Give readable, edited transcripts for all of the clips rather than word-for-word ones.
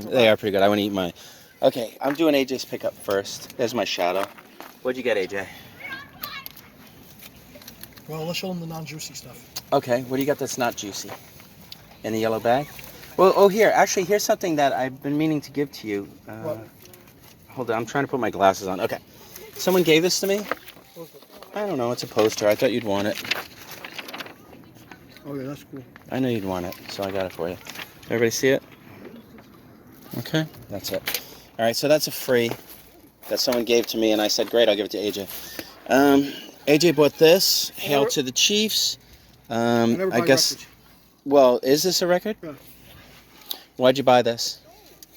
They are pretty good. I want to eat mine. Okay, I'm doing AJ's pickup first. There's my shadow. What'd you get, AJ? Well, let's show them the non-juicy stuff. Okay, what do you got that's not juicy? In a yellow bag? Well, oh, here. Actually, here's something that I've been meaning to give to you. What? Hold on, I'm trying to put my glasses on. Okay. Someone gave this to me? I don't know. It's a poster. I thought you'd want it. Oh, yeah, that's cool. I know you'd want it, so I got it for you. Everybody see it? Okay, that's it. All right, so that's a free that someone gave to me, and I said, great, I'll give it to AJ. AJ bought this. Hail to the Chiefs. I guess. Records. Well, is this a record? Yeah. Why'd you buy this?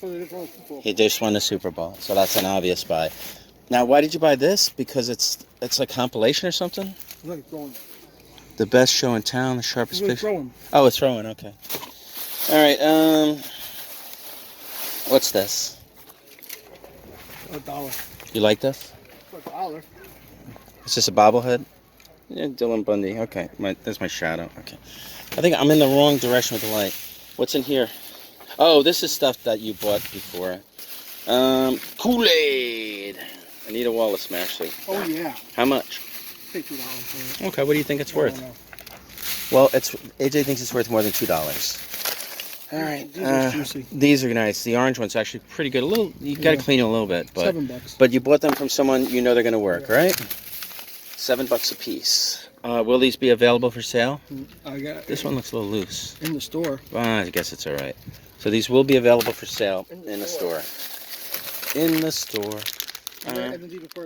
So they just won the Super Bowl. He just won the Super Bowl, so that's an obvious buy. Now, why did you buy this? Because it's a compilation or something? Look, it's throwing. The best show in town, the sharpest It's fish. throwing. Oh, it's throwing. Okay. All right. What's this? $1. You like this? $1. Is this a bobblehead? Yeah, Dylan Bundy. Okay, that's my shadow. Okay. I think I'm in the wrong direction with the light. What's in here? Oh, this is stuff that you bought before. Kool-Aid. Anita Wallace smash suit. Oh, yeah. How much? Pay $2 for it. Okay, what do you think it's worth? I don't know. Well, AJ thinks it's worth more than $2. All right. These are juicy. These are nice. The orange one's actually pretty good. You got to clean it a little bit, but $7. But you bought them from someone you know they're going to work, right? $7 a piece. Will these be available for sale? I got This one looks a little loose. in the store. I guess it's all right. So these will be available for sale in the store. In the store.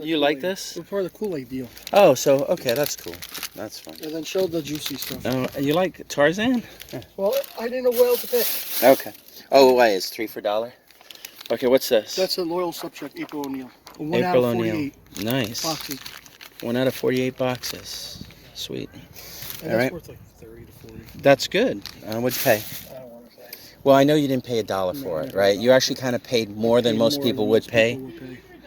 You like this? We're part of the Kool-Aid deal. Oh, so okay, that's cool. That's fine. And then show the juicy stuff. You like Tarzan? Well, I didn't know what else to pick. Okay. Oh, wait, it's 3 for $1. Okay, what's this? That's a loyal subject, April O'Neil. April O'Neil. Nice. Boxes. 1 out of 48 boxes. Sweet. And all that's right. worth like 30 to 40. That's good. What'd you pay? I don't want to say. Well, I know you didn't pay $1 for it, right? You actually kind of paid more than most people would pay.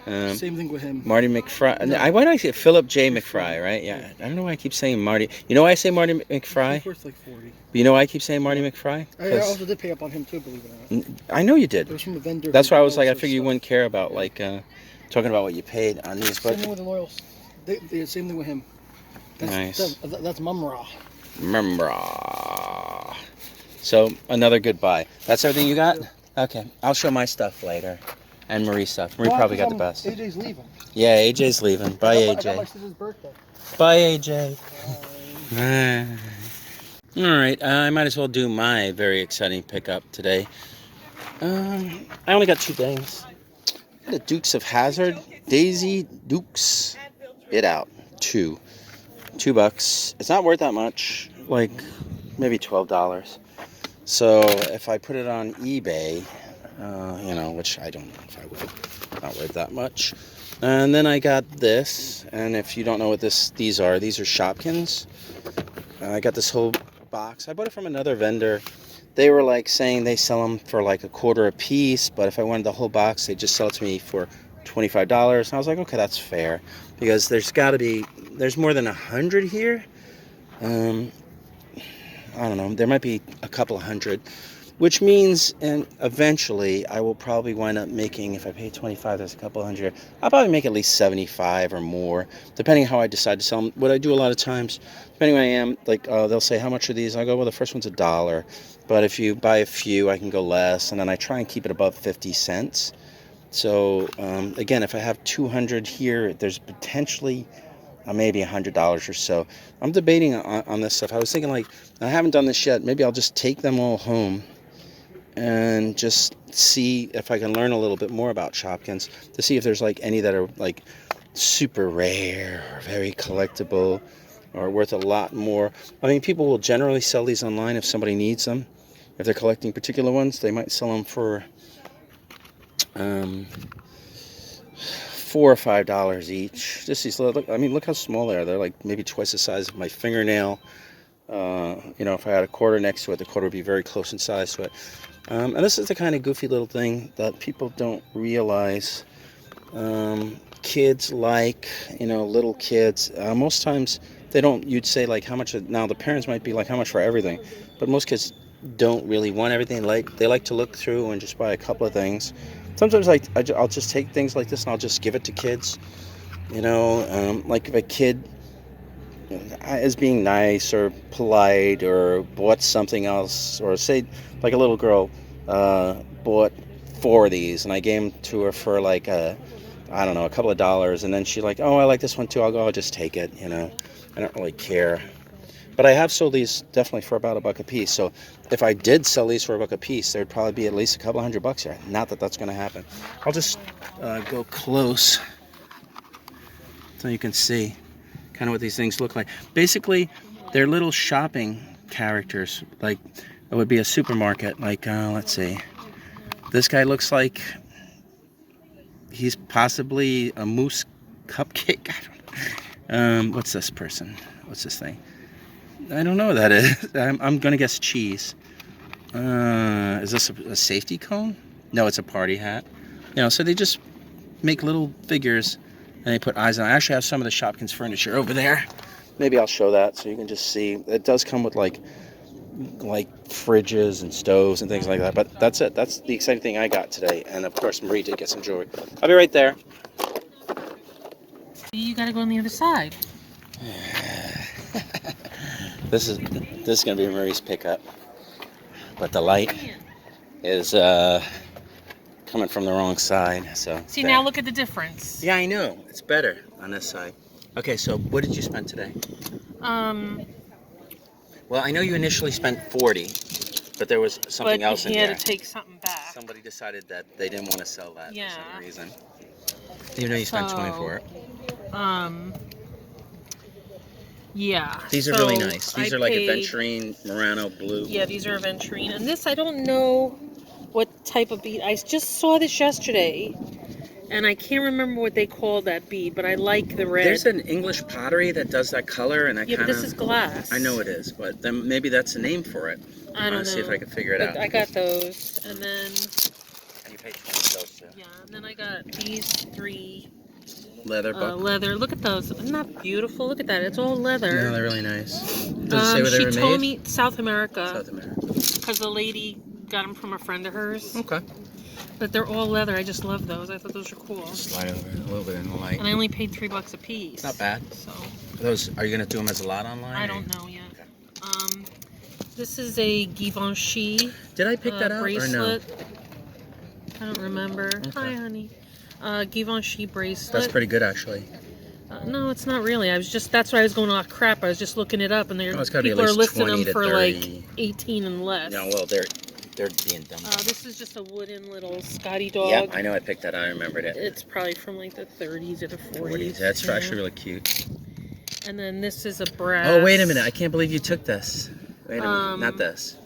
Same thing with him. Marty McFry. Why do I say Philip J. McFry, right? Yeah. I don't know why I keep saying Marty. You know why I say Marty McFry? It's worth like 40. You know why I keep saying Marty McFry? I also did pay up on him too, believe it or not. I know you did. It was from a vendor. That's why I was like, I figured you wouldn't care about like talking about what you paid on these. Same thing with the loyals. Same thing with him. Nice. That's Mumra. Mumra. So another good buy. That's everything you got? Okay. I'll show my stuff later. And Marie's stuff. Marie probably got the best. AJ's leaving. Yeah, AJ's leaving. Bye, AJ. I got my sister's birthday. Bye, AJ. All right, I might as well do my very exciting pickup today. I only got 2 things. The Dukes of Hazzard, Daisy Dukes. It out. $2. It's not worth that much. Like maybe $12. So if I put it on eBay, which I don't know if I would. Not worth that much. And then I got this, and if you don't know what these are Shopkins. I got this whole box. I bought it from another vendor. They were like saying they sell them for like $1 a piece, but if I wanted the whole box, they just sell it to me for $25. And I was like, okay, that's fair, because there's more than 100 here. I don't know. There might be a couple hundred. Which means, and eventually, I will probably wind up making, if I pay $25, there's a couple hundred. I'll probably make at least $75 or more, depending on how I decide to sell them. What I do a lot of times, depending on I am, like they'll say, how much are these? I go, well, the first one's $1. But if you buy a few, I can go less, and then I try and keep it above 50 cents. So, again, if I have 200 here, there's potentially maybe $100 or so. I'm debating on this stuff. I was thinking, like, I haven't done this yet. Maybe I'll just take them all home and just see if I can learn a little bit more about Shopkins, to see if there's like any that are like super rare or very collectible or worth a lot more. I mean, people will generally sell these online if somebody needs them. If they're collecting particular ones, they might sell them for $4 or $5 each. Just these little, look how small they are. They're like maybe twice the size of my fingernail. If I had a quarter next to it, the quarter would be very close in size to it. And this is the kind of goofy little thing that people don't realize. Kids like, little kids. Most times they don't, you'd say like how much, now the parents might be like how much for everything. But most kids don't really want everything. They like to look through and just buy a couple of things. Sometimes I'll just take things like this and I'll just give it to kids. You know, like if a kid is being nice or polite or bought something else, or say like a little girl bought 4 of these and I gave them to her for like I don't know, a couple of dollars, and then she's like, oh, I like this one too, I'll just take it, you know. I don't really care. But I have sold these definitely for about $1 a piece. So if I did sell these for $1 a piece, there'd probably be at least a couple $100 here. Not that that's going to happen. I'll just go close so you can see kind of what these things look like. Basically, they're little shopping characters. Like it would be a supermarket. Like let's see, this guy looks like he's possibly a mousse cupcake. I don't know. What's this person? What's this thing? I don't know what that is. I'm gonna guess cheese. Is this a safety cone? No, it's a party hat. You know, so they just make little figures and they put eyes on. I actually have some of the Shopkins furniture over there. Maybe I'll show that so you can just see. It does come with like fridges and stoves and things like that. But that's it. That's the exciting thing I got today. And of course, Marie did get some jewelry. I'll be right there. You gotta go on the other side. This is gonna be Marie's pickup, but the light is coming from the wrong side. So See, there. now look at the difference. Yeah, I know it's better on this side. Okay, so what did you spend today? Well, I know you initially spent 40, but there was something else in he there. had to take something back. Somebody decided that they didn't want to sell that Yeah. for some reason. Even though you spent 24. Yeah. These are so really nice. These I are like paid- aventurine Murano blue. Yeah, these are aventurine. And this, I don't know what type of bead. I just saw this yesterday, and I can't remember what they call that bead, but I like the red. There's an English pottery that does that color, and I Yeah, kind but of... this is glass. I know it is, but then maybe that's the name for it. I don't know. See if I can figure it But out. I got those, and then And you paid 20 for those too. yeah, and then I got these 3 Leather buckle. leather. Look at those. Isn't that beautiful? Look at that. It's all leather. No, they're really nice. Does it say where they she were told made? me South America, South America. because the lady got them from a friend of hers. Okay. But they're all leather. I just love those. I thought those were cool. Slide over a little bit in the light. And I only paid $3 a piece. Not bad. So Those, are you going to do them as a lot online? I or- don't know yet. Okay. This is a Givenchy Did I pick that out bracelet. or no? I don't remember. Hi, honey. Givenchy bracelet. That's pretty good actually. No, it's not really. That's why I was going, oh crap. I was just looking it up, and it's gotta be at people are least listing 20 them to for 30. like 18 and less. No, well, they're being dumb. This is just a wooden little Scotty dog. Yeah, I know I picked that out. I remembered it. It's probably from like the 30s or the 40s. That's yeah. actually really cute. And then this is a brass. Oh, wait a minute. I can't believe you took this. Wait a minute. Not this.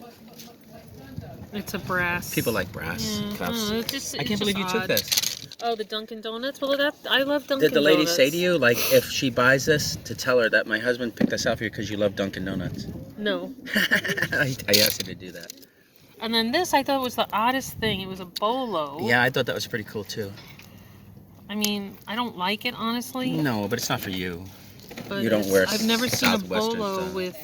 It's a brass. People like brass cuffs. I can't believe you took this. Oh, the Dunkin' Donuts? Well, I love Dunkin' Did the lady Donuts. say to you, like, if she buys this, to tell her that my husband picked this out for you because you love Dunkin' Donuts? No. I asked her to do that. And then this, I thought was the oddest thing. It was a bolo. Yeah, I thought that was pretty cool, too. I mean, I don't like it, honestly. No, but it's not for you. But You don't wear I've never seen a Southwestern bolo stuff. with...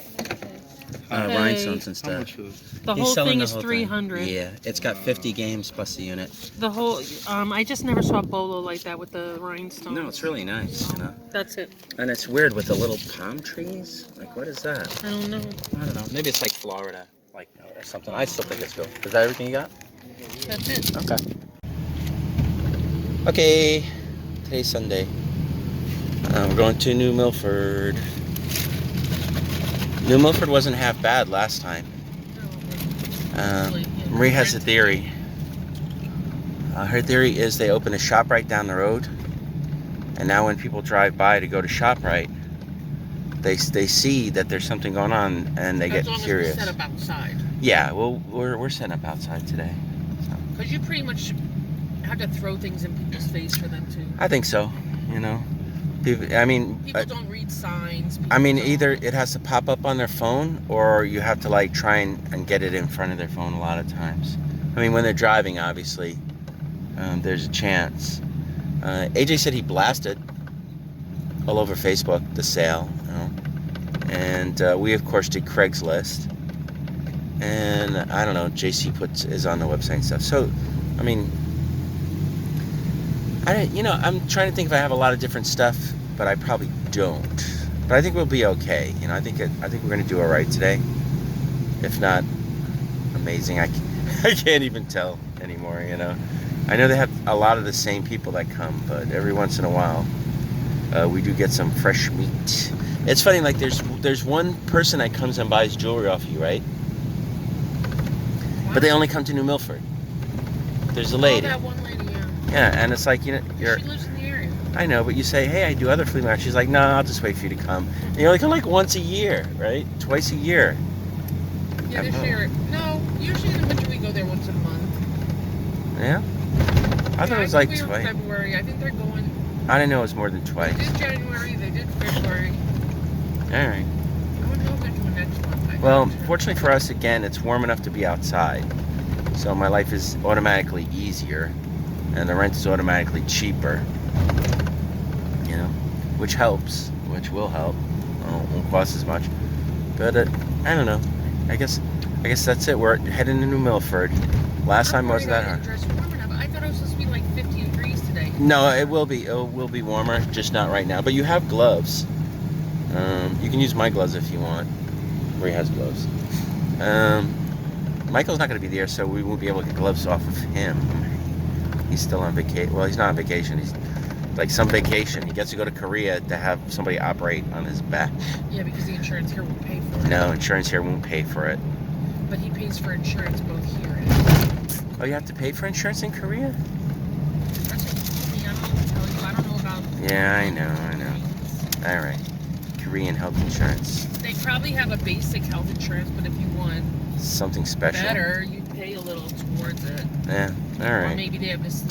Rhinestones and stuff. The He's whole selling thing the is whole 300. Yeah, it's got 50 games plus the unit. The whole... I just never saw a bolo like that with the rhinestones. No, it's really nice, you know. That's it. And it's weird with the little palm trees. Like, what is that? I don't know. I don't know. Maybe it's like Florida, like, or something. I still think it's cool. Is that everything you got? That's it. Okay. Okay. Today's Sunday. We're going to New Milford. New Milford wasn't half bad last time. Marie has a theory. Her theory is they open a ShopRite down the road, and now when people drive by to go to ShopRite, they see that there's something going on and they get curious. As long as we set up outside. Yeah, well, we're setting up outside today. Because you pretty much have to throw things in people's face for them to... I think so. You know, people don't read signs. I mean, either it has to pop up on their phone, or you have to like try and get it in front of their phone a lot of times. I mean, when they're driving, obviously, there's a chance. AJ said he blasted all over Facebook the sale, you know? And we of course did Craigslist, And I don't know, JC is on the website and stuff. So, I mean, I'm trying to think if I have a lot of different stuff, but I probably don't. But I think we'll be okay. I think we're gonna do all right today. If not, amazing. I can't even tell anymore. I know they have a lot of the same people that come, but every once in a while, we do get some fresh meat. It's funny, like there's one person that comes and buys jewelry off of you, right? But they only come to New Milford. There's a lady. Oh, that one lady, yeah. Yeah, and it's like, She lives in the area. I know, but you say, hey, I do other flea markets. She's like, no, I'll just wait for you to come. And you only come like once a year, right? Twice a year. Yeah, they share it. No, usually in the winter we go there once a month. Yeah? I thought it was like twice. February. I think they're going. I didn't know it was more than twice. They did January, they did February. All right. I don't know if they're doing next month. Well, fortunately for us, again, it's warm enough to be outside. So my life is automatically easier. And the rent is automatically cheaper. Which helps. Which will help. Won't cost as much. But I don't know. I guess that's it. We're heading to New Milford. Last time wasn't that hard. I thought it was supposed to be like 50 degrees today. No, it will be. It will be warmer, just not right now. But you have gloves. You can use my gloves if you want. Ray has gloves. Michael's not going to be there, so we won't be able to get gloves off of him. He's still on vacation. Well, he's not on vacation. He's like some vacation. He gets to go to Korea to have somebody operate on his back. Yeah, because the insurance here won't pay for it. No, insurance here won't pay for it. But he pays for insurance both here and... Oh, you have to pay for insurance in Korea? That's what he told me. I don't know what to tell you. I don't know about... Yeah, I know. All right. Korean health insurance. They probably have a basic health insurance, but if you want something special, better, you pay a little towards it. Yeah, all right. Or maybe they have this...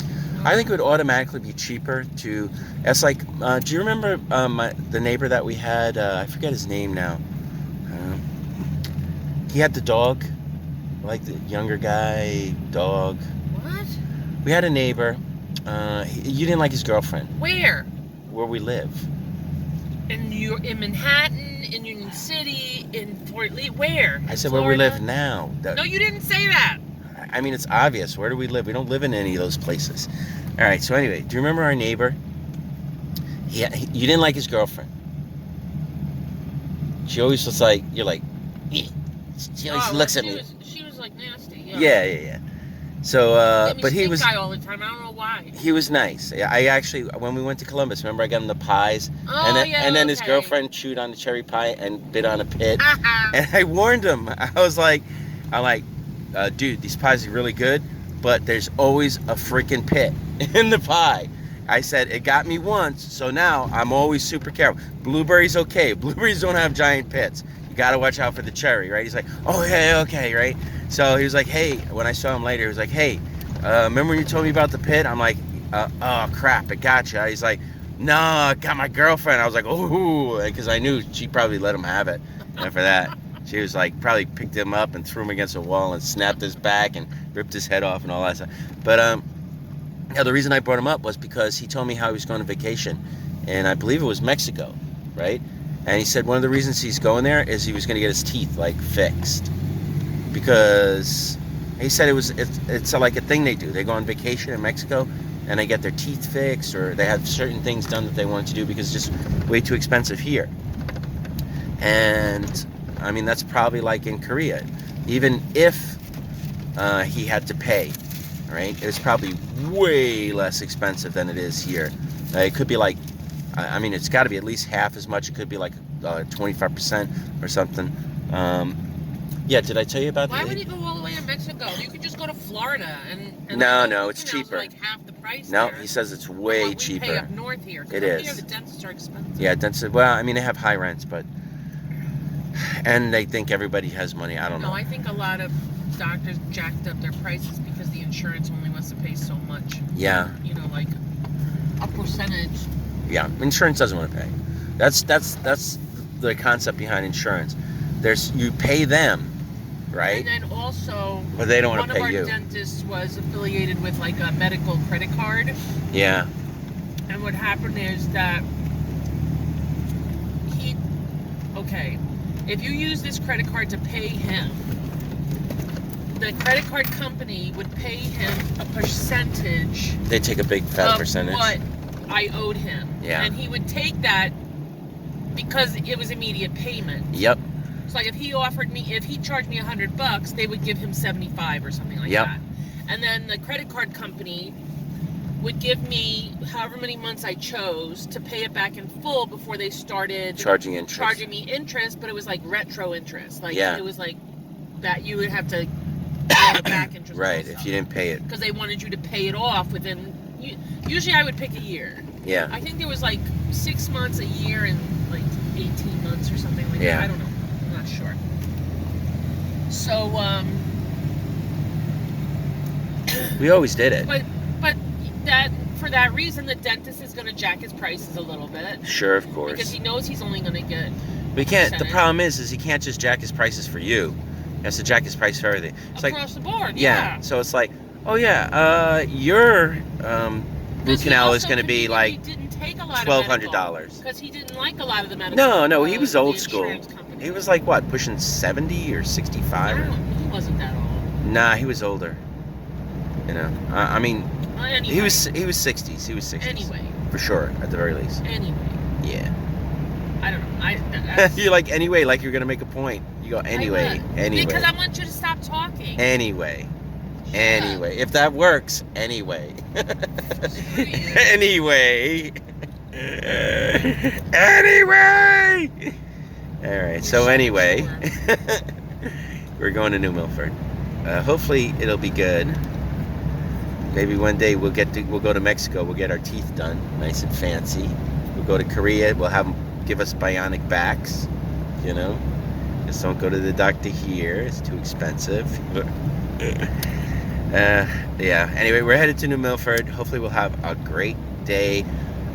I think it would automatically be cheaper to... It's like, do you remember the neighbor that we had? I forget his name now. He had the dog, like the younger guy, dog. What? We had a neighbor. You didn't like his girlfriend. Where? Where we live. In Manhattan, in Union City, in Fort Lee. Where? I said Florida? where we live now. No, you didn't say that. I mean, it's obvious. Where do we live? We don't live in any of those places. All right, so anyway, do you remember our neighbor? You didn't like his girlfriend. She always was like, you're like, eh. She always looks at me. She was like nasty. Yeah. So, but he was... guy all the time. I don't know why. He was nice. I actually, when we went to Columbus, remember I got him the pies? Oh, and then his girlfriend chewed on the cherry pie and bit on a pit. And I warned him. I was like, dude, these pies are really good, but there's always a freaking pit in the pie. I said, it got me once, so now I'm always super careful. Blueberries, okay. Blueberries don't have giant pits. You got to watch out for the cherry, right? He's like, oh, yeah, okay, right? So he was like, hey, when I saw him later, he was like, hey, remember when you told me about the pit? I'm like, oh, crap, it got you. He's like, no, I got my girlfriend. I was like, oh, because I knew she probably let him have it. And for that, she was like, probably picked him up and threw him against a wall and snapped his back and ripped his head off and all that stuff. But yeah, the reason I brought him up was because he told me how he was going on vacation. And I believe it was Mexico, right? And he said one of the reasons he's going there is he was going to get his teeth, like, fixed. Because he said it's like a thing they do. They go on vacation in Mexico and they get their teeth fixed, or they have certain things done that they want to do because it's just way too expensive here. And I mean, that's probably like in Korea. Even if he had to pay, right? It's probably way less expensive than it is here. It could be like, I mean, it's got to be at least half as much. It could be like 25% or something. Yeah, did I tell you about that? Why would you go all the way to Mexico? You could just go to Florida and no, it's cheaper. Like half the price. No, there. He says it's way cheaper. We pay up north here. It is. Here the dentists are expensive. Yeah, dentists. Well, I mean, they have high rents, but and they think everybody has money. I don't know. No, I think a lot of doctors jacked up their prices because the insurance only wants to pay so much. Yeah. You know, like a percentage. Yeah, insurance doesn't want to pay. That's the concept behind insurance. You pay them, right? And then also, but they don't want to pay you. One of our dentists was affiliated with like a medical credit card. Yeah. And what happened is that if you use this credit card to pay him, the credit card company would pay him a percentage. They take a big fat of percentage. What I owed him. Yeah. And he would take that because it was immediate payment. Yep. It's like if he charged me $100, they would give him 75 or something like that. And then the credit card company would give me however many months I chose to pay it back in full before they started charging me interest, but it was like retro interest. Like yeah. It was like that you would have to pay the back interest. Right, if you didn't pay it. Because they wanted you to pay it off within. Usually I would pick a year. Yeah. I think there was like 6 months, a year, and like 18 months or something like that. I don't know. I'm not sure. So we always did it. But that for that reason, the dentist is going to jack his prices a little bit. Sure, of course. Because he knows he's only going to get. But he can't. The problem is he can't just jack his prices for you. He has to jack his price for everything. It's across the board. Yeah. So it's like, oh yeah, your root canal is going to be like $1,200. Because he didn't like a lot of the medical. No, he was old school. He was like what, pushing 70 or 65? He wasn't that old. Nah, he was older. You know, I mean, anyway. he was 60s. He was 60s. Anyway. For sure, at the very least. Anyway. Yeah. I don't know. You're like, anyway, like you're going to make a point. You go, anyway. Because I want you to stop talking. Anyway. Anyway. If that works, anyway. Anyway. Anyway. All right. So anyway, we're going to New Milford. Hopefully it'll be good. Maybe one day we'll go to Mexico. We'll get our teeth done, nice and fancy. We'll go to Korea. We'll have them give us bionic backs. You know, just don't go to the doctor here. It's too expensive. Yeah. Anyway, we're headed to New Milford. Hopefully we'll have a great day.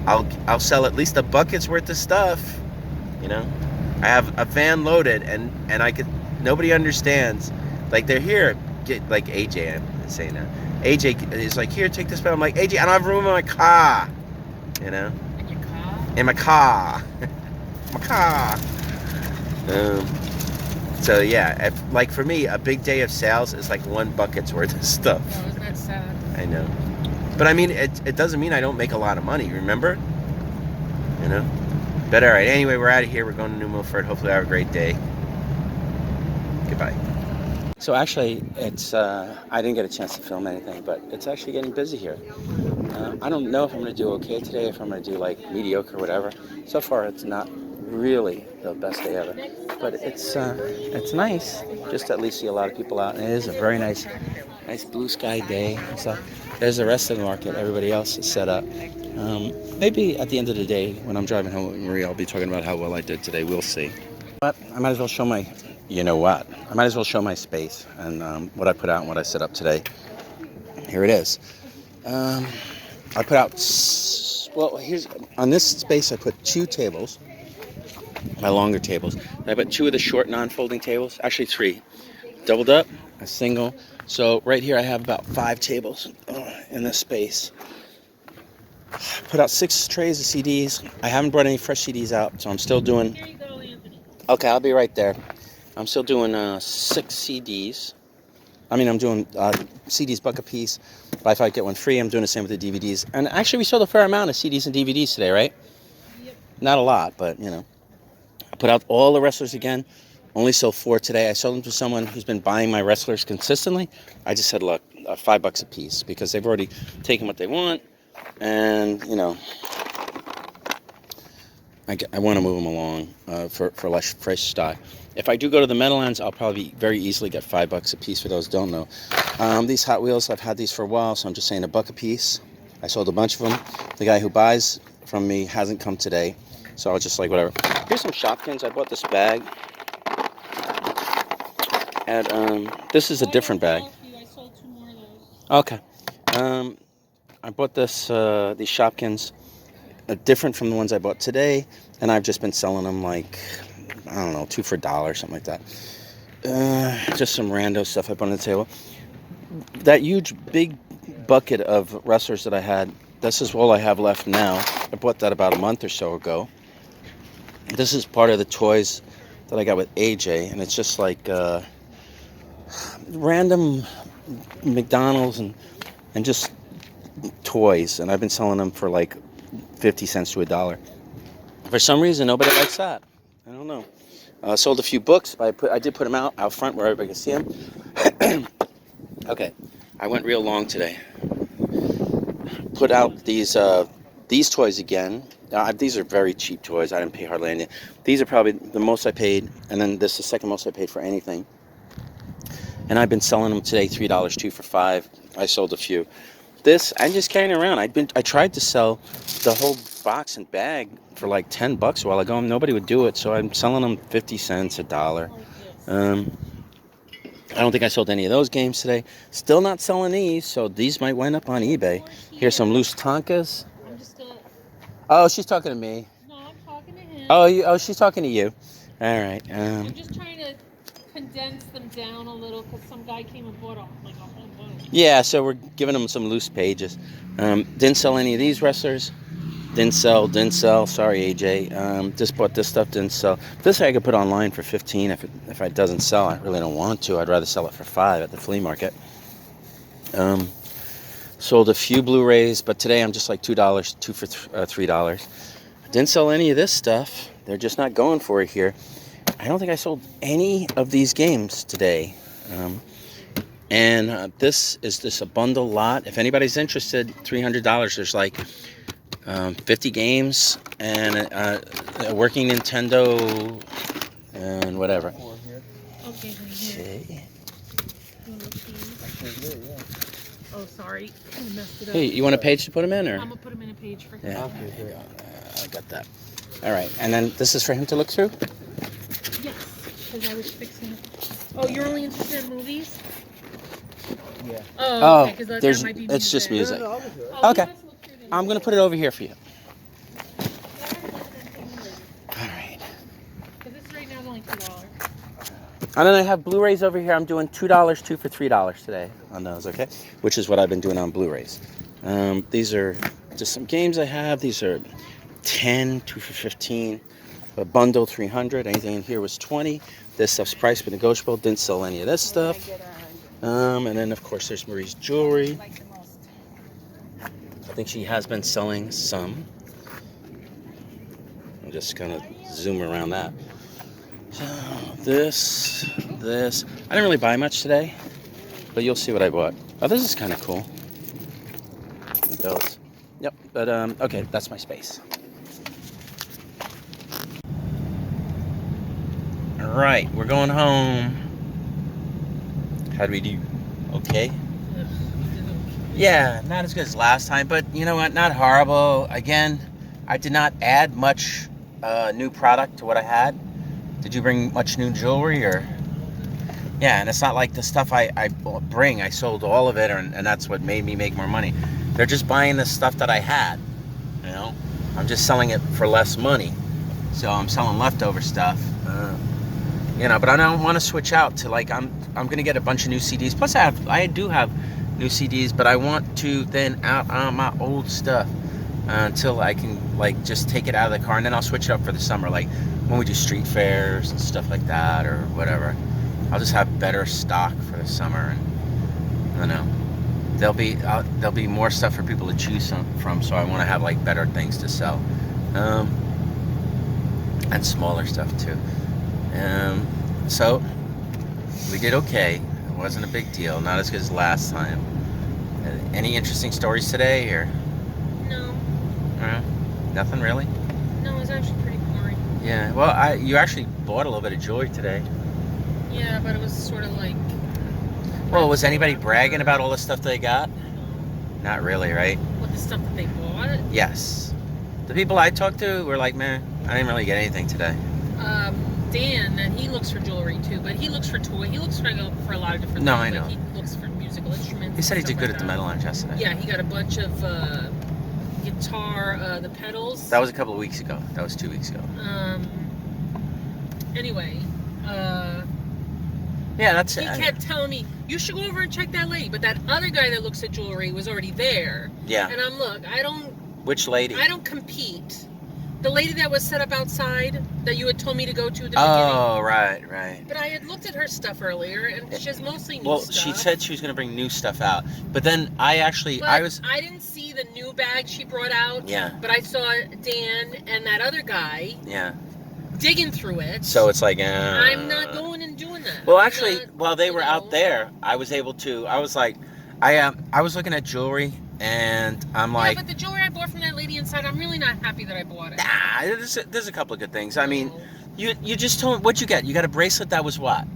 I'll sell at least a bucket's worth of stuff. You know, I have a van loaded, and nobody understands. Like they're here, like AJ. I'm saying that. AJ is like, here, take this bag. I'm like, AJ, I don't have room in my car. You know? In your car? In my car. My car. So yeah, like for me, a big day of sales is like one bucket's worth of stuff. Oh, isn't that sad? I know. But I mean, it doesn't mean I don't make a lot of money, remember? You know? But alright, anyway, we're out of here. We're going to New Milford. Hopefully I have a great day. Goodbye. So actually, it's I didn't get a chance to film anything, but it's actually getting busy here. I don't know if I'm going to do okay today, if I'm going to do like mediocre or whatever. So far, it's not really the best day ever, but it's nice. Just to at least see a lot of people out, and it is a very nice blue sky day. So there's the rest of the market. Everybody else is set up. Maybe at the end of the day, when I'm driving home with Maria, I'll be talking about how well I did today. We'll see. But I might as well show my. You know what? I might as well show my space and what I put out and what I set up today. Here it is. I put out, well, here's, on this space I put 2 tables, my longer tables. I put 2 of the short non-folding tables, actually 3. Doubled up, a single. So right here I have about 5 tables in this space. Put out 6 trays of CDs. I haven't brought any fresh CDs out, so I'm still doing. Here you go, Anthony. Okay, I'll be right there. I'm still doing 6 CDs. I mean, I'm doing CDs buck a piece. But if I get one free, I'm doing the same with the DVDs. And actually, we sold a fair amount of CDs and DVDs today, right? Yep. Not a lot, but, you know. I put out all the wrestlers again. Only sold 4 today. I sold them to someone who's been buying my wrestlers consistently. I just said, look, $5 a piece, because they've already taken what they want. And, you know, I want to move them along for less fresh stock. If I do go to the Meadowlands, I'll probably very easily get $5 a piece for those who don't know. These Hot Wheels, I've had these for a while, so I'm just saying $1 a piece. I sold a bunch of them. The guy who buys from me hasn't come today, so I'll just like whatever. Here's some Shopkins. I bought this bag. And this is a different bag. I sold 2 more of those. Okay. I bought these Shopkins, different from the ones I bought today, and I've just been selling them like, I don't know, 2 for $1, something like that. Just some rando stuff I put on the table. That huge big bucket of wrestlers that I had, this is all I have left now. I bought that about a month or so ago. This is part of the toys that I got with AJ, and it's just like random McDonald's and just toys, and I've been selling them for like 50 cents to $1. For some reason, nobody likes that. I don't know. Sold a few books, but I did put them out front where everybody can see them. Okay, I went real long today. Put out these toys again. These are very cheap toys. I didn't pay hardly anything. These are probably the most I paid, and then this is the second most I paid for anything. And I've been selling them today, $3, 2 for $5. I sold a few. This I'm just carrying around. I tried to sell the whole box and bag for like $10 a while ago, and nobody would do it. So I'm selling them 50 cents, $1. I don't think I sold any of those games today. Still not selling these, so these might wind up on eBay. Here's some loose Tonkas. I'm just gonna... Oh, she's talking to me. No, I'm talking to him. Oh, she's talking to you. All right. I'm just trying to condense them down a little because some guy came and bought like a whole bunch. Yeah, so we're giving them some loose pages. Didn't sell any of these wrestlers. Didn't sell. Sorry, AJ. Just bought this stuff. Didn't sell. This I could put online for 15. If it doesn't sell, I really don't want to. I'd rather sell it for 5 at the flea market. Sold a few Blu-rays, but today I'm just like $2, 2 for $3. Didn't sell any of this stuff. They're just not going for it here. I don't think I sold any of these games today. This is just a bundle lot. If anybody's interested, $300. There's like 50 games and a working Nintendo and whatever. Okay. Oh, sorry. I messed it up. Hey, you want a page to put them in, or? I'm gonna put them in a page for him. Yeah. Okay, I got that. All right, and then this is for him to look through? Yes, because I was fixing. Oh, you're only interested in movies? Yeah. Oh, okay, because that might be music. It's just music. No, Okay. I'm going to put it over here for you. All right. Because this right now is only $2. And then I have Blu-rays over here. I'm doing $2, 2 for $3 today on those, okay? Which is what I've been doing on Blu-rays. These are just some games I have. These are 10, 2 for 15. A bundle, 300. Anything in here was 20. This stuff's priced but negotiable. Didn't sell any of this stuff. And then, of course, there's Marie's jewelry. I think she has been selling some. I'm just going to zoom around that. So, this. I didn't really buy much today, but you'll see what I bought. Oh, this is kind of cool. Bills. Yep, but, okay, that's my space. All right, we're going home. How do we do? Okay? Yeah, not as good as last time, but you know what? Not horrible. Again, I did not add much new product to what I had. Did you bring much new jewelry, or? Yeah, and it's not like the stuff I bring. I sold all of it, and that's what made me make more money. They're just buying the stuff that I had. You know, I'm just selling it for less money. So I'm selling leftover stuff. You know, but I don't want to switch out to, like, I'm gonna get a bunch of new CDs. Plus, I do have new CDs, but I want to thin out on my old stuff until I can, like, just take it out of the car, and then I'll switch it up for the summer, like when we do street fairs and stuff like that, or whatever. I'll just have better stock for the summer, and I don't know. There'll be more stuff for people to choose from, so I want to have, like, better things to sell, and smaller stuff too. So we did okay. It wasn't a big deal. Not as good as last time. Any interesting stories today, or? No. Nothing really? No, it was actually pretty boring. Yeah, well, you actually bought a little bit of jewelry today. Yeah, but it was sort of like... Well, was anybody bragging about all the stuff they got? Not really, right? What, the stuff that they bought? Yes. The people I talked to were like, man, I didn't really get anything today. Dan, and he looks for jewelry too, but he looks for toy. He looks for a lot of different things. No, I know. Like, he looks for musical instruments. He said he did good like at the metal lounge yesterday. Yeah, he got a bunch of guitar, the pedals. That was a couple of weeks ago. That was 2 weeks ago. Anyway, yeah, that's he it. kept telling me, you should go over and check that lady, but that other guy that looks at jewelry was already there. Yeah. And I don't... Which lady? I don't compete The lady that was set up outside that you had told me to go to at the Oh, beginning. right. But I had looked at her stuff earlier, and she has mostly new stuff. Well, she said she was going to bring new stuff out. But then I didn't see the new bag she brought out. Yeah. But I saw Dan and that other guy. Yeah. Digging through it. So it's like, I'm not going and doing that. Well, actually, while they were out there, I was able to. I was like, I was looking at jewelry, and I'm like, but the jewelry I bought from that lady inside, I'm really not happy that I bought it. Nah, there's a couple of good things. I mean, you just told me, what'd you get? You got a bracelet that was what?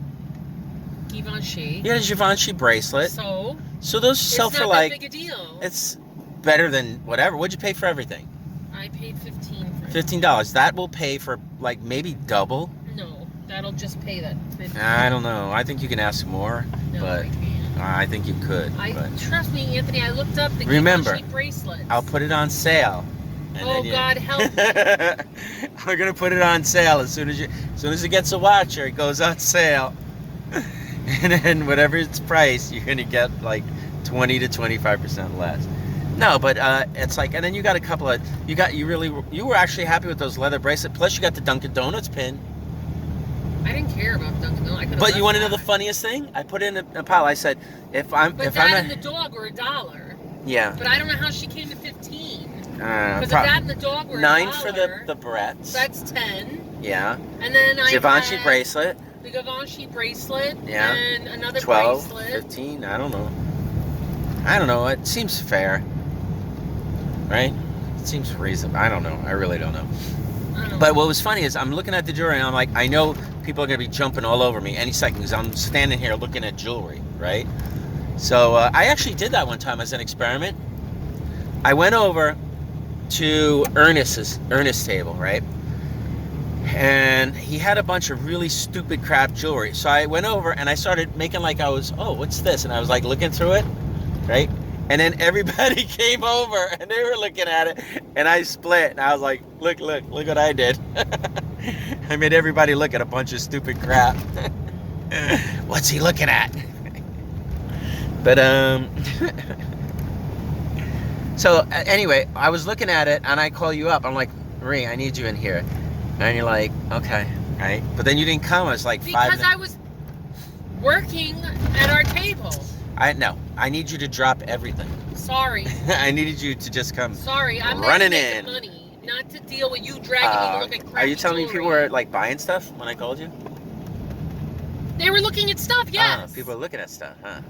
Givenchy. You got a Givenchy bracelet. So those sell for like. It's not that big a deal. It's better than whatever. What'd you pay for everything? I paid $15 for it. $15. That will pay for like maybe double. No, that'll just pay that. $15. I don't know. I think you can ask more, No, but I can't. I think you could. Trust me, Anthony. I looked up the Remember, Givenchy bracelets. I'll put it on sale. And God help me! We're gonna put it on sale as soon as it gets a watcher, it goes on sale, and then whatever its price, you're gonna get like 20 to 25% less. No, but it's like, and then you got a couple of you were actually happy with those leather bracelets. Plus, you got the Dunkin' Donuts pin. I didn't care about Dunkin' Donuts. But you want to know the funniest thing? I put in a pile. I said, if I'm and the dog were $1. Yeah. But I don't know how she came to 15. Because if Pro- that and the dog were $9 $1, for the barrettes. That's 10. Yeah. And then I Givenchy had bracelet. the Givenchy bracelet. Yeah. And another 12, bracelet. 15. I don't know. It seems fair, right? It seems reasonable. I don't know. I really don't know. But what was funny is I'm looking at the jewelry and I'm like, I know people are going to be jumping all over me any second because I'm standing here looking at jewelry, right? So I actually did that one time as an experiment. I went over to Ernest's table, right? And he had a bunch of really stupid crap jewelry. So I went over and I started making like I was, oh, what's this? And I was like looking through it, right? And then everybody came over and they were looking at it and I split and I was like, look what I did. I made everybody look at a bunch of stupid crap. What's he looking at? But so anyway, I was looking at it and I call you up. I'm like, Marie, I need you in here. And you're like, okay, right? But then you didn't come. I was like 5 minutes. Because I was working at our table. I need you to drop everything. Sorry. I needed you to just come. Sorry, I'm running there to in. Make the money, not to deal with you dragging me to look at crappy Are you telling me jewelry. people were like buying stuff when I called you? They were looking at stuff, yes. People are looking at stuff, huh?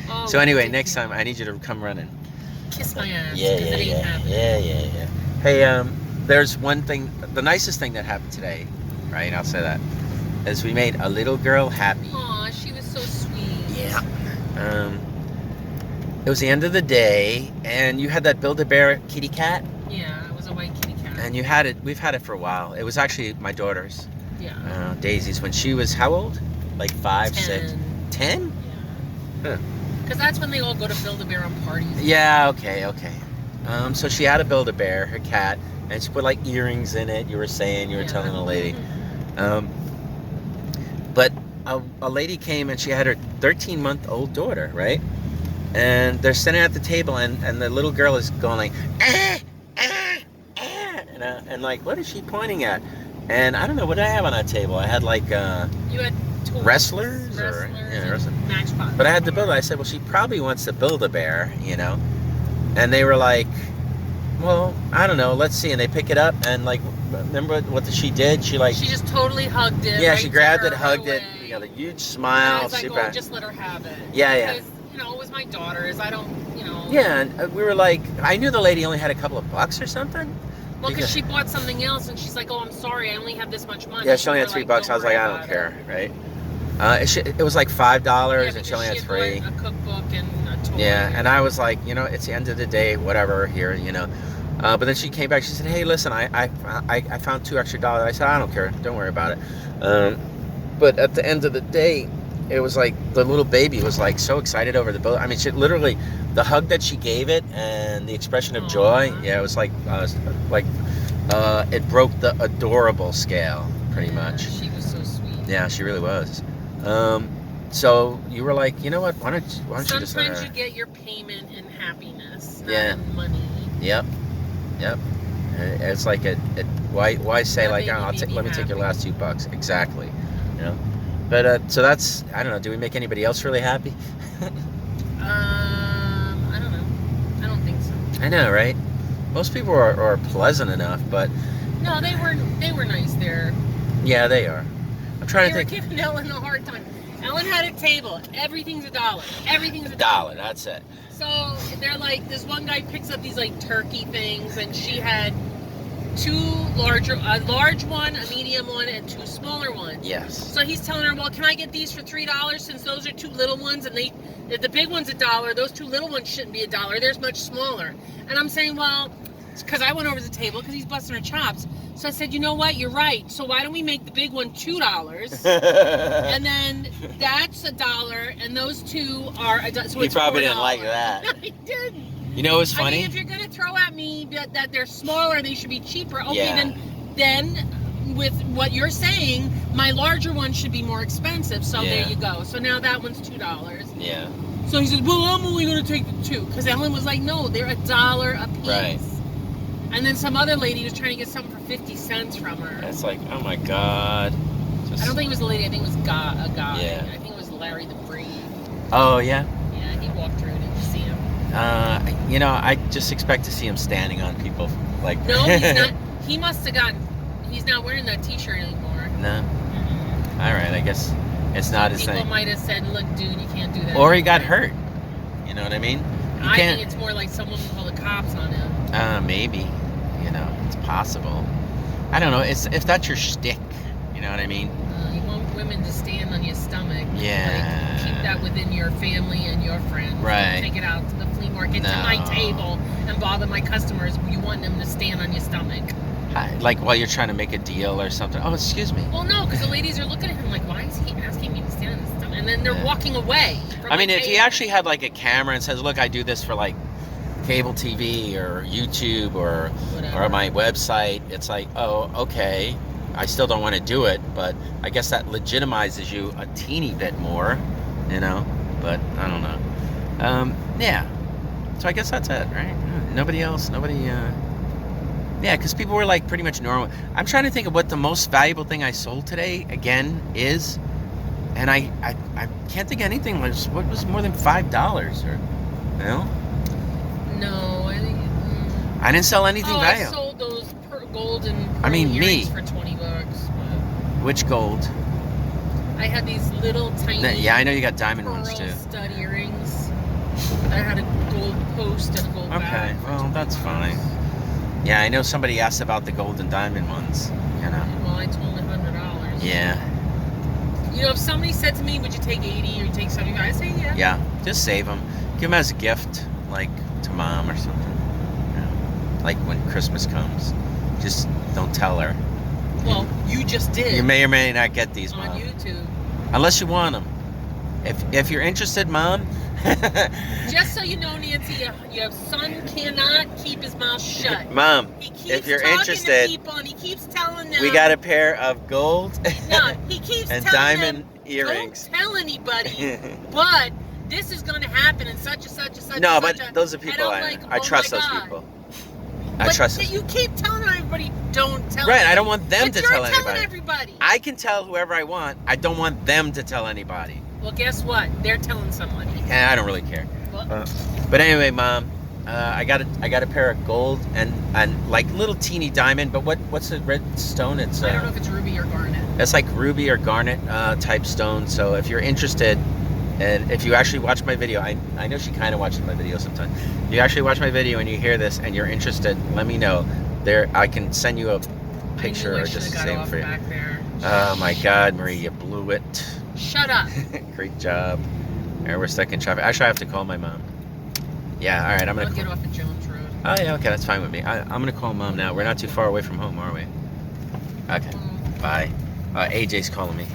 Oh, So anyway, next time I need you to come running. Kiss my ass. Yeah. Hey, there's one thing. The nicest thing that happened today, right? I'll say that, is we made a little girl happy. Aw, she was so sweet. Yeah. It was the end of the day, and you had that Build-A-Bear kitty cat. Yeah, it was a white kitty cat. And you had it. We've had it for a while. It was actually my daughter's. Yeah. Daisy's when she was how old? Like 5, 10. 6, 10? Yeah. Because that's when they all go to Build-A-Bear on parties. Yeah. Okay. So she had a Build-A-Bear, her cat, and she put like earrings in it. You were telling the lady. But a lady came and she had her 13-month-old daughter, right? And they're sitting at the table, and the little girl is going like, and like, what is she pointing at? And I don't know, what did I have on that table? I had like, You had toys, wrestlers and Matchbox. But I had to build it. I said, well, she probably wants to build a bear, And they were like, well, I don't know, let's see. And they pick it up, and like, remember what she did? She just totally hugged it. Yeah, right she grabbed it, her hugged way. it. You got a huge smile. I was like, super. just let her have it. Yeah. Because, it was my daughter's. I don't, Yeah, and we were like, I knew the lady only had a couple of bucks or something. Well, because she bought something else, and she's like, oh, I'm sorry, I only have this much money. Yeah, she only had $3. I was like, I don't care, right? It was like $5, and she only had $3. A cookbook and a toy. Yeah, and I was like, it's the end of the day, whatever, here, But then she came back, she said, hey, listen, I found $2 extra. I said, I don't care, don't worry about it. But at the end of the day, it was like the little baby was like so excited over the bill. I mean, she literally, the hug that she gave it and the expression of joy, it was like it broke the adorable scale, pretty much. She was so sweet. Yeah, she really was. So you were like, you know what? Why don't you just? Sometimes you get your payment in happiness, not Yeah. in money. Yep. It's like why say That like, baby oh, made me let me take your happy. last $2. Exactly. You know. But so that's, I don't know. Do we make anybody else really happy? I don't know. I don't think so. I know, right? Most people are pleasant enough, but No, they were nice there. yeah, they are. I'm trying They to were think. giving Ellen a hard time. Ellen had a table. Everything's $1. Everything's $1. $1. That's it. So they're like, this one guy picks up these like turkey things, and she had a large one, a medium one, and 2 smaller ones. Yes. So he's telling her, well, can I get these for $3 since those are 2 little ones, and if the big one's $1, those 2 little ones shouldn't be $1. They're much smaller. And I'm saying, well, because I went over to the table because he's busting her chops. So I said, you know what? You're right. So why don't we make the big one $2, and then that's $1, and those 2 are $1. So He it's probably $4. didn't like that. He didn't. You know what's I funny? mean, if you're gonna throw at me that they're smaller, they should be cheaper. Okay, Yeah. then with what you're saying, my larger one should be more expensive. So Yeah. there you go. So now that one's $2. Yeah. So he says, well, I'm only gonna take the 2 because Ellen was like, no, they're $1 a piece. Right. And then some other lady was trying to get something for 50 cents from her. It's like, oh my God. I don't think it was a lady. I think it was a guy. Yeah. I think it was Larry the Free. Oh yeah. Yeah, he walked through. Didn't see him. You know, I just expect to see him standing on people, like. No, he's not. He must have gotten. He's not wearing that T-shirt anymore. No. All right, I guess it's not his People thing. might have said, "Look, dude, you can't do that." Or he got anymore." hurt. You know what I mean? You I can't. think it's more like someone will call the cops on him. Maybe. You know, it's possible. I don't know. If that's your shtick, you know what I mean? You want women to stand on your stomach. Yeah. Like, keep that within your family and your friends. Right. Don't take it out to the flea market, to my No. table, and bother my customers. You want them to stand on your stomach. Like while you're trying to make a deal or something. Oh, excuse me. Well, no, because the ladies are looking at him like, why is he asking me to stand on his stomach? And then they're Yeah. walking away. From I mean, my if he table. actually had like a camera and says, "Look, I do this for like cable TV or YouTube or Whatever. my website," it's like, oh, okay. I still don't want to do it, but I guess that legitimizes you a teeny bit more, you know. But I don't know. Yeah. So I guess that's it, right? Nobody else. Yeah, because people were like pretty much normal. I'm trying to think of what the most valuable thing I sold today again is, and I can't think of anything. What was more than $5 or, you know? No, I think. I didn't sell anything I valuable. sold those golden I mean, pearl me. earrings for $20. Which gold? I had these little tiny Yeah, I know you got diamond pearl ones too. stud earrings. I had a gold post and a gold Okay, bag for well, that's $20. fine. Yeah, I know somebody asked about the gold and diamond ones, you know. Well, I told them $100. Yeah, You know, if somebody said to me, "Would you take 80 or you take 75?" I say yeah. yeah, just save them. Give them as a gift, like to mom or something. You know, like when Christmas comes. Just don't tell her. Well, you just did. You may or may not get these, on Mom. YouTube. Unless you want them. If you're interested, Mom. Just so you know, Nancy, your son cannot keep his mouth shut. Mom, He keeps if you're talking interested, to people and he keeps telling them. we got a pair of gold No, he keeps and telling diamond them, earrings. Don't tell anybody, but this is going to happen and such and such and such. No, and but such. those are people And I'm like, I oh trust my those God. people. But I trust those. you keep telling everybody, don't tell. Right, I anybody. don't want them But to you're tell telling anybody. everybody. I can tell whoever I want. I don't want them to tell anybody. Well, guess what? They're telling somebody. And I don't really care. Well, But anyway, Mom, I got a pair of gold and like little teeny diamond. But what's the red stone? It's I don't know if it's ruby or garnet. it's like ruby or garnet type stone. So if you're interested, and if you actually watch my video, I know she kind of watches my video sometimes. You actually watch my video and you hear this and you're interested, let me know. There, I can send you a picture I knew I or should just have got save off for you. back there. Oh my God, Marie, you blew it. Shut up. Great job. All right, we're stuck in traffic. Actually, I have to call my mom. Yeah, all right, I'm I'll gonna. get off at Jones Road. Oh yeah, okay, that's fine with me. I'm gonna call Mom now. We're not too far away from home, are we? Okay, bye. AJ's calling me.